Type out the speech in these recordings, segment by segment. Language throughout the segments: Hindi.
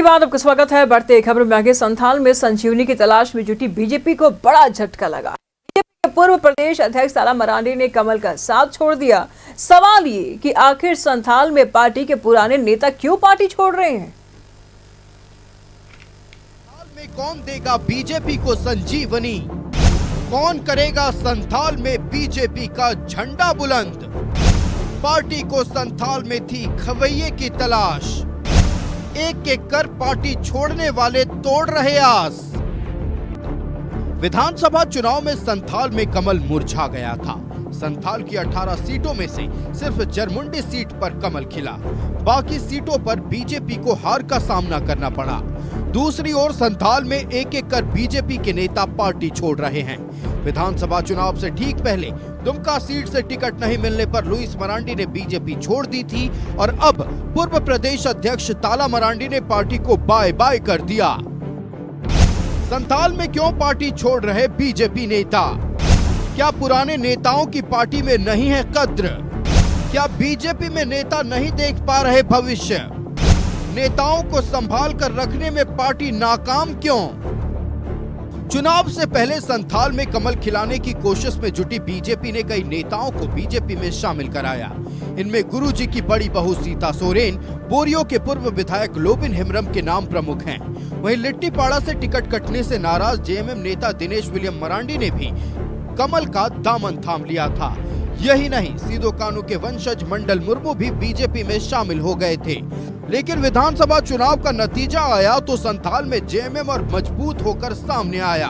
बाद आपका स्वागत है। बढ़ते खबर में आगे। संथाल में संजीवनी की तलाश में जुटी बीजेपी को बड़ा झटका लगा। बीजेपी के पूर्व प्रदेश अध्यक्ष ताला मरांडी ने कमल का साथ छोड़ दिया। सवाल ये कि आखिर संथाल में पार्टी के पुराने नेता क्यों पार्टी छोड़ रहे हैं? संथाल में कौन देगा बीजेपी को संजीवनी? कौन करेगा संथाल में बीजेपी का झंडा बुलंद? पार्टी को संथाल में थी खवैये की तलाश। एक एक कर पार्टी छोड़ने वाले तोड़ रहे आस। विधानसभा चुनाव में संथाल में कमल मुरझा गया था। संथाल की 18 सीटों में से सिर्फ जरमुंडी सीट पर कमल खिला। बाकी सीटों पर बीजेपी को हार का सामना करना पड़ा। दूसरी ओर संथाल में एक एक कर बीजेपी के नेता पार्टी छोड़ रहे हैं। विधानसभा चुनाव से ठीक पहले दुमका सीट से टिकट नहीं मिलने पर लुईस मरांडी ने बीजेपी छोड़ दी थी और अब पूर्व प्रदेश अध्यक्ष ताला मरांडी ने पार्टी को बाय बाय कर दिया। संथाल में क्यों पार्टी छोड़ रहे बीजेपी नेता? क्या पुराने नेताओं की पार्टी में नहीं है कद्र? क्या बीजेपी में नेता नहीं देख पा रहे भविष्य? नेताओं को संभाल कर रखने में पार्टी नाकाम क्यों? चुनाव से पहले संथाल में कमल खिलाने की कोशिश में जुटी बीजेपी ने कई नेताओं को बीजेपी में शामिल कराया। इनमें गुरुजी की बड़ी बहू सीता सोरेन, बोरियो के पूर्व विधायक लोबिन हेम्ब्रम के नाम प्रमुख हैं। वहीं लिट्टीपाड़ा से टिकट कटने से नाराज जेएमएम नेता दिनेश विलियम मरांडी ने भी कमल का दामन थाम लिया था। यही नहीं, सीधो कानू के वंशज मंडल मुर्मू भी बीजेपी में शामिल हो गए थे। लेकिन विधानसभा चुनाव का नतीजा आया तो संथाल में जेएमएम और मजबूत होकर सामने आया।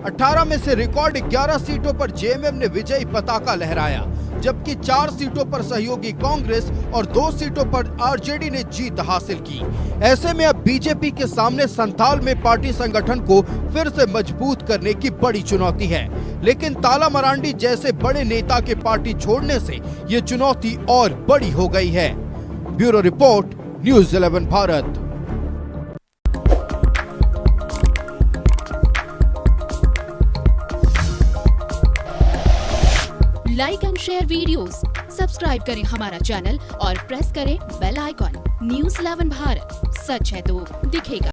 18 में से रिकॉर्ड 11 सीटों पर जेएमएम ने विजयी पताका लहराया, जबकि 4 सीटों पर सहयोगी कांग्रेस और 2 सीटों पर आरजेडी ने जीत हासिल की। ऐसे में अब बीजेपी के सामने संथाल में पार्टी संगठन को फिर से मजबूत करने की बड़ी चुनौती है। लेकिन ताला मरांडी जैसे बड़े नेता के पार्टी छोड़ने से ये चुनौती और बड़ी हो गई है। Bureau report, news 11 Bharat. Like and share videos, subscribe करें हमारा चैनल और प्रेस करें बेल आइकॉन। न्यूज़ 11 भारत, सच है तो दिखेगा।